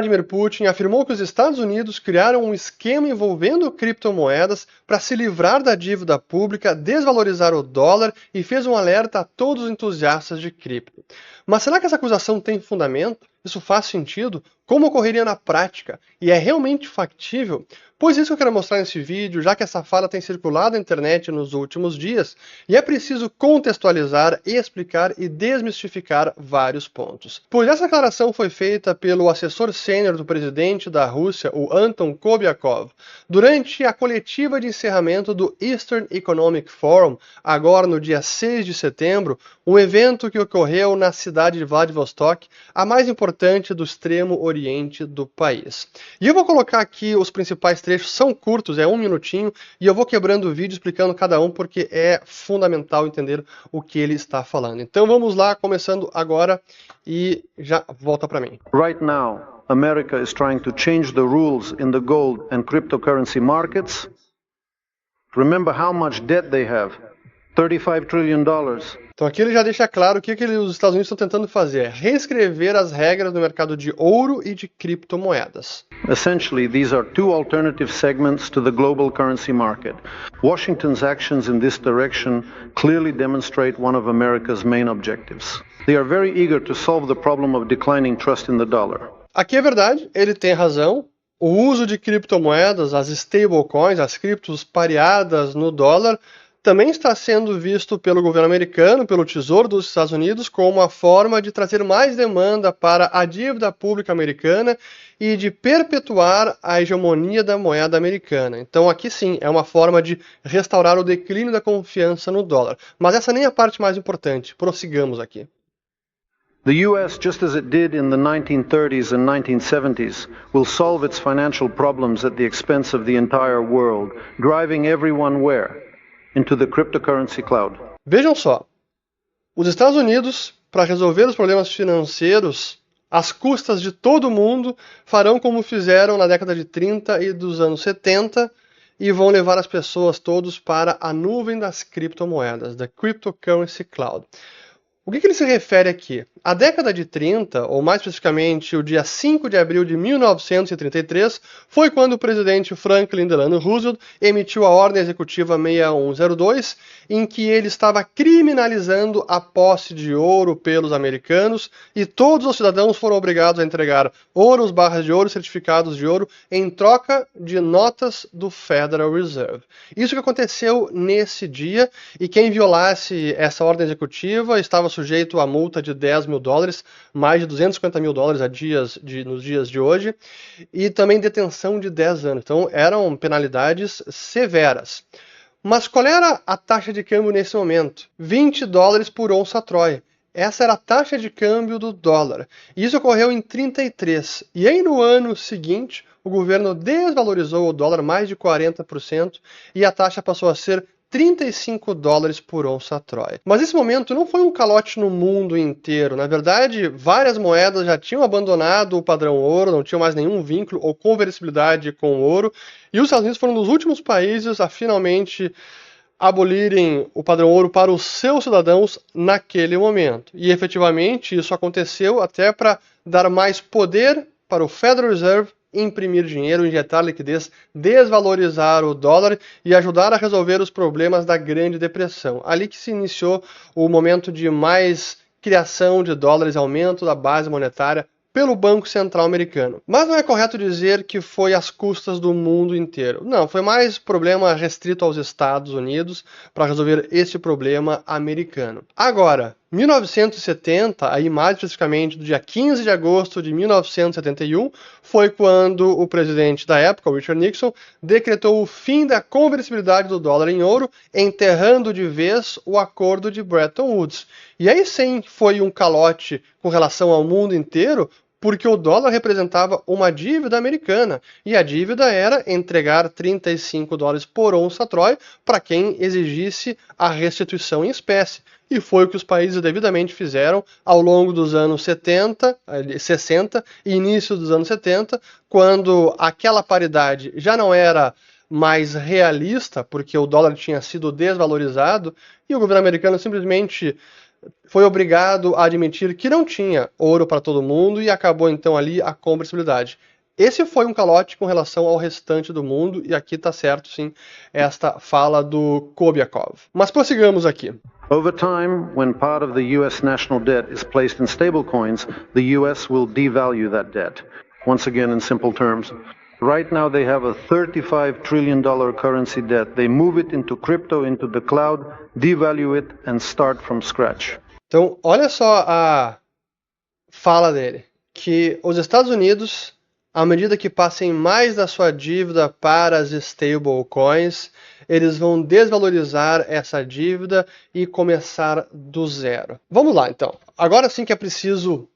Vladimir Putin afirmou que os Estados Unidos criaram um esquema envolvendo criptomoedas para se livrar da dívida pública, desvalorizar o dólar e fez um alerta a todos os entusiastas de cripto. Mas será que essa acusação tem fundamento? Isso faz sentido? Como ocorreria na prática? E é realmente factível? Pois isso que eu quero mostrar nesse vídeo, já que essa fala tem circulado na internet nos últimos dias, e é preciso contextualizar, explicar e desmistificar vários pontos. Pois essa declaração foi feita pelo assessor sênior do presidente da Rússia, o Anton Kobiakov, durante a coletiva de encerramento do Eastern Economic Forum, agora no dia 6 de setembro, um evento que ocorreu na cidade de Vladivostok, a mais importante do extremo oriente do país. E eu vou colocar aqui os principais trechos, são curtos, é 1 minutinho, e eu vou quebrando o vídeo explicando cada um porque é fundamental entender o que ele está falando. Então vamos lá, começando agora e já volta para mim. Right now, America is trying to change the rules in the gold and cryptocurrency markets. Remember how much debt they have. $35 trillion. Então aqui ele já deixa claro o que os Estados Unidos estão tentando fazer, é reescrever as regras do mercado de ouro e de criptomoedas. Essentially, these are two alternative segments to the global currency market. Washington's actions in this direction clearly demonstrate one of America's main objectives. They are very eager to solve the problem of declining trust in the dollar. Aqui é verdade, ele tem razão. O uso de criptomoedas, as stablecoins, as criptos pareadas no dólar, também está sendo visto pelo governo americano, pelo Tesouro dos Estados Unidos, como uma forma de trazer mais demanda para a dívida pública americana e de perpetuar a hegemonia da moeda americana. Então aqui sim, é uma forma de restaurar o declínio da confiança no dólar. Mas essa nem é a parte mais importante. Prossigamos aqui. The US, just as it did in the 1930s and 1970s, will solve its financial problems at the expense of the entire world, driving everyone where? Into the cryptocurrency cloud. Vejam só, os Estados Unidos, para resolver os problemas financeiros, às custas de todo mundo, farão como fizeram na década de 30 e dos anos 70 e vão levar as pessoas todos para a nuvem das criptomoedas, da Cryptocurrency Cloud. O que ele se refere aqui? A década de 30, ou mais especificamente o dia 5 de abril de 1933, foi quando o presidente Franklin Delano Roosevelt emitiu a Ordem Executiva 6102, em que ele estava criminalizando a posse de ouro pelos americanos e todos os cidadãos foram obrigados a entregar ouros, barras de ouro, certificados de ouro em troca de notas do Federal Reserve. Isso que aconteceu nesse dia e quem violasse essa Ordem Executiva estava sujeito a multa de $10 mil, mais de $250 mil nos dias de hoje, e também detenção de 10 anos. Então eram penalidades severas. Mas qual era a taxa de câmbio nesse momento? $20 por onça Troy. Essa era a taxa de câmbio do dólar. E isso ocorreu em 33. E aí no ano seguinte, o governo desvalorizou o dólar mais de 40% e a taxa passou a ser $35 por onça Troy. Mas esse momento não foi um calote no mundo inteiro. Na verdade, várias moedas já tinham abandonado o padrão ouro, não tinham mais nenhum vínculo ou conversibilidade com o ouro. E os Estados Unidos foram um dos últimos países a finalmente abolirem o padrão ouro para os seus cidadãos naquele momento. E efetivamente isso aconteceu até para dar mais poder para o Federal Reserve imprimir dinheiro, injetar liquidez, desvalorizar o dólar e ajudar a resolver os problemas da Grande Depressão. Ali que se iniciou o momento de mais criação de dólares, aumento da base monetária pelo Banco Central Americano. Mas não é correto dizer que foi às custas do mundo inteiro. Não, foi mais problema restrito aos Estados Unidos para resolver esse problema americano. Agora, 1970, aí mais especificamente do dia 15 de agosto de 1971, foi quando o presidente da época, Richard Nixon, decretou o fim da conversibilidade do dólar em ouro, enterrando de vez o acordo de Bretton Woods. E aí sim foi um calote com relação ao mundo inteiro, porque o dólar representava uma dívida americana, e a dívida era entregar $35 por onça Troy para quem exigisse a restituição em espécie. E foi o que os países devidamente fizeram ao longo dos anos 60 e início dos anos 70, quando aquela paridade já não era mais realista, porque o dólar tinha sido desvalorizado, e o governo americano simplesmente foi obrigado a admitir que não tinha ouro para todo mundo e acabou então ali a conversibilidade. Esse foi um calote com relação ao restante do mundo, e aqui está certo sim esta fala do Kobiakov. Mas prossigamos aqui. Over time, when part of the US national debt is placed in stablecoins, the US will devalue that debt. Once again, in simple terms, right now they have a $35 trillion currency debt. They move it into crypto, into the cloud, devalue it and start from scratch. Então, olha só a fala dele, que os Estados Unidos, à medida que passem mais da sua dívida para as stablecoins, eles vão desvalorizar essa dívida e começar do zero. Vamos lá, então. Agora sim que é preciso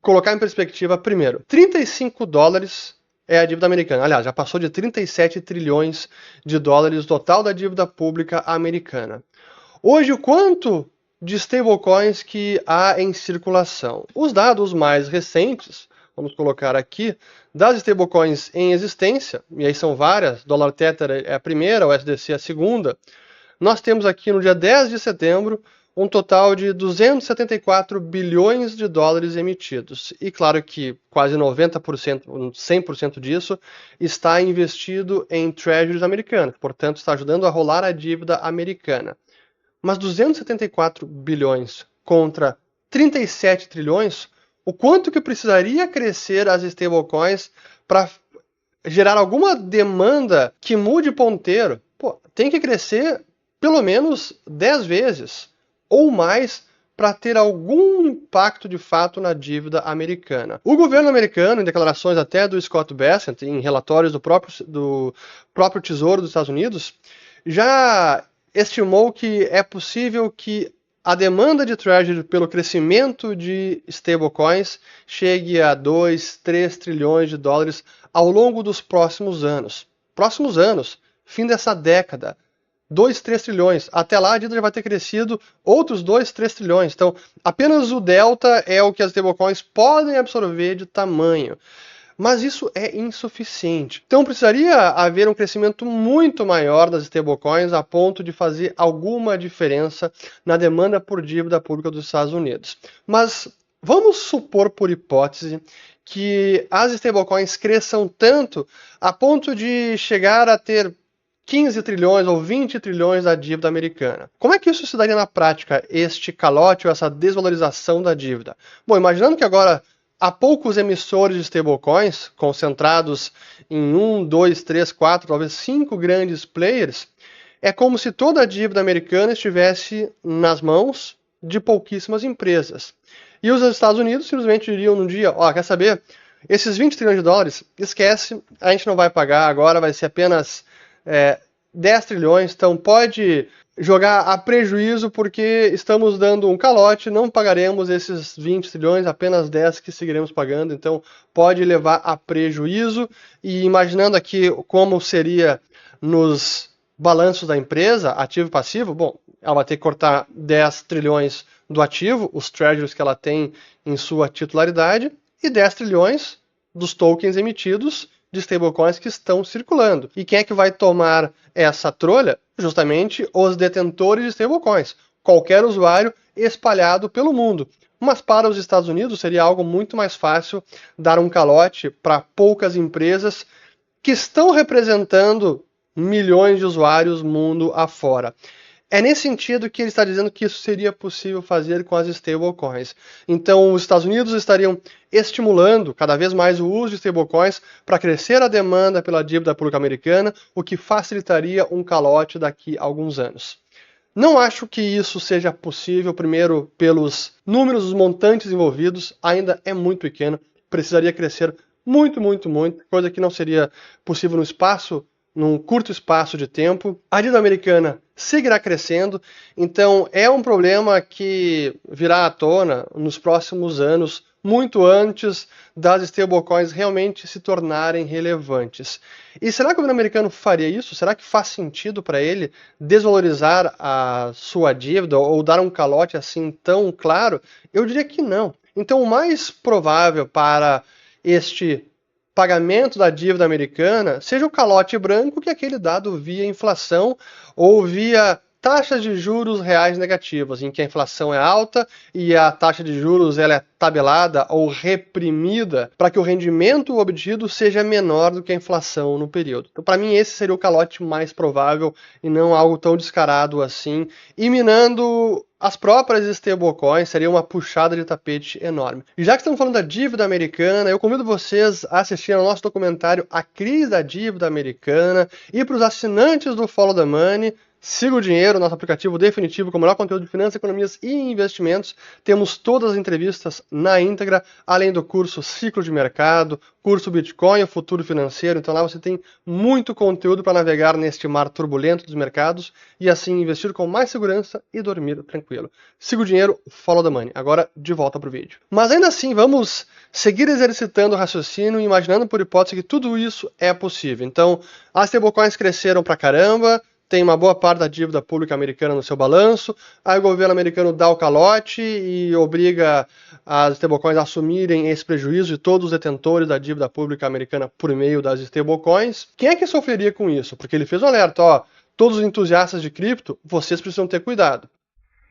colocar em perspectiva primeiro. 35 dólares é a dívida americana. Aliás, já passou de 37 trilhões de dólares o total da dívida pública americana. Hoje, o quanto de stablecoins que há em circulação? Os dados mais recentes, vamos colocar aqui, das stablecoins em existência, e aí são várias, dólar Tether é a primeira, o USDC é a segunda, nós temos aqui no dia 10 de setembro um total de 274 bilhões de dólares emitidos. E claro que quase 90%, 100% disso está investido em treasuries americanas, portanto está ajudando a rolar a dívida americana. Mas 274 bilhões contra 37 trilhões, o quanto que precisaria crescer as stablecoins para gerar alguma demanda que mude ponteiro? Pô, tem que crescer pelo menos 10 vezes ou mais para ter algum impacto de fato na dívida americana. O governo americano, em declarações até do Scott Bessent, em relatórios do próprio Tesouro dos Estados Unidos, já estimou que é possível que a demanda de Treasury pelo crescimento de stablecoins chegue a 2, 3 trilhões de dólares ao longo dos próximos anos. Próximos anos, fim dessa década. 2, 3 trilhões. Até lá a dívida já vai ter crescido outros 2, 3 trilhões. Então, apenas o delta é o que as stablecoins podem absorver de tamanho. Mas isso é insuficiente. Então precisaria haver um crescimento muito maior das stablecoins a ponto de fazer alguma diferença na demanda por dívida pública dos Estados Unidos. Mas vamos supor, por hipótese, que as stablecoins cresçam tanto a ponto de chegar a ter 15 trilhões ou 20 trilhões da dívida americana. Como é que isso se daria na prática, este calote ou essa desvalorização da dívida? Bom, imaginando que agora há poucos emissores de stablecoins, concentrados em 1, 2, 3, 4, talvez 5 grandes players, é como se toda a dívida americana estivesse nas mãos de pouquíssimas empresas. E os Estados Unidos simplesmente diriam num dia, quer saber? Esses 20 trilhões de dólares, esquece, a gente não vai pagar agora, vai ser apenas 10 trilhões, então pode jogar a prejuízo porque estamos dando um calote, não pagaremos esses 20 trilhões, apenas 10 que seguiremos pagando, então pode levar a prejuízo. E imaginando aqui como seria nos balanços da empresa, ativo e passivo, bom, ela vai ter que cortar 10 trilhões do ativo, os treasuries que ela tem em sua titularidade, e 10 trilhões dos tokens emitidos de stablecoins que estão circulando. E quem é que vai tomar essa trolha? Justamente os detentores de stablecoins. Qualquer usuário espalhado pelo mundo. Mas para os Estados Unidos seria algo muito mais fácil dar um calote para poucas empresas que estão representando milhões de usuários mundo afora. É nesse sentido que ele está dizendo que isso seria possível fazer com as stablecoins. Então, os Estados Unidos estariam estimulando cada vez mais o uso de stablecoins para crescer a demanda pela dívida pública americana, o que facilitaria um calote daqui a alguns anos. Não acho que isso seja possível, primeiro, pelos números dos montantes envolvidos, ainda é muito pequeno, precisaria crescer muito, coisa que não seria possível num curto espaço de tempo. A dívida americana seguirá crescendo, então é um problema que virá à tona nos próximos anos, muito antes das stablecoins realmente se tornarem relevantes. E será que o governo americano faria isso? Será que faz sentido para ele desvalorizar a sua dívida ou dar um calote assim tão claro? Eu diria que não. Então o mais provável para este pagamento da dívida americana seja o calote branco, que é aquele dado via inflação ou via taxas de juros reais negativas, em que a inflação é alta e a taxa de juros ela é tabelada ou reprimida para que o rendimento obtido seja menor do que a inflação no período. Então, para mim, esse seria o calote mais provável e não algo tão descarado assim, e minando as próprias stablecoins, seria uma puxada de tapete enorme. E já que estamos falando da dívida americana, eu convido vocês a assistir ao nosso documentário A Crise da Dívida Americana, e para os assinantes do Follow the Money, Siga o Dinheiro, nosso aplicativo definitivo com o melhor conteúdo de finanças, economias e investimentos. Temos todas as entrevistas na íntegra, além do curso Ciclo de Mercado, curso Bitcoin, o Futuro Financeiro. Então lá você tem muito conteúdo para navegar neste mar turbulento dos mercados e assim investir com mais segurança e dormir tranquilo. Siga o Dinheiro, Follow the Money. Agora de volta para o vídeo. Mas ainda assim, vamos seguir exercitando o raciocínio e imaginando por hipótese que tudo isso é possível. Então, as stablecoins cresceram pra caramba, tem uma boa parte da dívida pública americana no seu balanço, aí o governo americano dá o calote e obriga as stablecoins a assumirem esse prejuízo de todos os detentores da dívida pública americana por meio das stablecoins. Quem é que sofreria com isso? Porque ele fez um alerta, ó, todos os entusiastas de cripto, vocês precisam ter cuidado.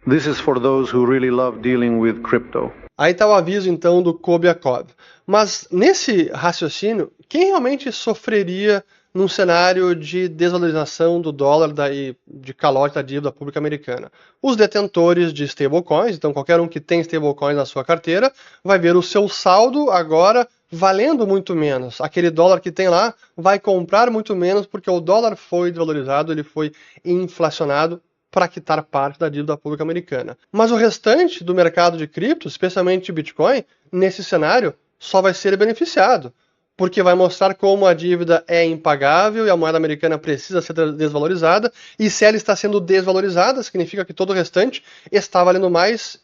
This is for those who really love dealing with crypto. Aí está o aviso então do Kobiakov. Mas nesse raciocínio, quem realmente sofreria num cenário de desvalorização do dólar e de calote da dívida pública americana? Os detentores de stablecoins, então qualquer um que tem stablecoins na sua carteira, vai ver o seu saldo agora valendo muito menos. Aquele dólar que tem lá vai comprar muito menos porque o dólar foi desvalorizado, ele foi inflacionado para quitar parte da dívida pública americana. Mas o restante do mercado de criptos, especialmente Bitcoin, nesse cenário só vai ser beneficiado, porque vai mostrar como a dívida é impagável e a moeda americana precisa ser desvalorizada, e se ela está sendo desvalorizada, significa que todo o restante está valendo mais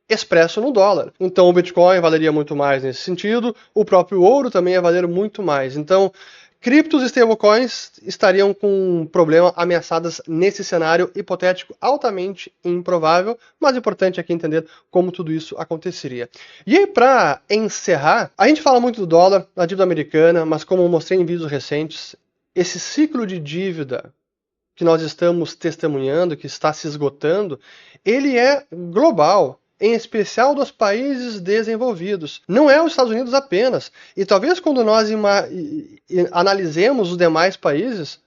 expresso no dólar. Então o Bitcoin valeria muito mais nesse sentido, o próprio ouro também ia valer muito mais. Então, criptos e stablecoins estariam com um problema ameaçadas nesse cenário hipotético altamente improvável, mas importante aqui entender como tudo isso aconteceria. E aí, para encerrar, a gente fala muito do dólar, da dívida americana, mas como eu mostrei em vídeos recentes, esse ciclo de dívida que nós estamos testemunhando, que está se esgotando, ele é global, em especial dos países desenvolvidos. Não é os Estados Unidos apenas. E talvez quando nós analisemos os demais países,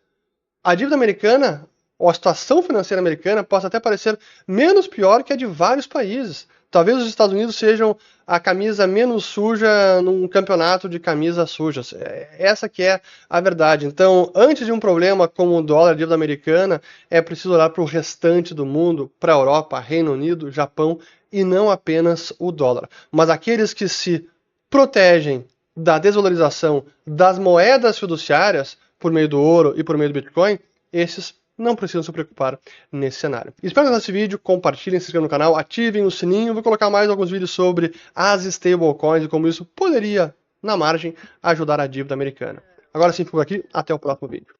a dívida americana, ou a situação financeira americana, possa até parecer menos pior que a de vários países. Talvez os Estados Unidos sejam a camisa menos suja num campeonato de camisas sujas. Essa que é a verdade. Então, antes de um problema como o dólar, a dívida americana, é preciso olhar para o restante do mundo, para a Europa, Reino Unido, Japão, e não apenas o dólar. Mas aqueles que se protegem da desvalorização das moedas fiduciárias, por meio do ouro e por meio do Bitcoin, esses não precisam se preocupar nesse cenário. Espero que nesse vídeo, compartilhem, se inscrevam no canal, ativem o sininho. Vou colocar mais alguns vídeos sobre as stablecoins e como isso poderia, na margem, ajudar a dívida americana. Agora sim, fico aqui. Até o próximo vídeo.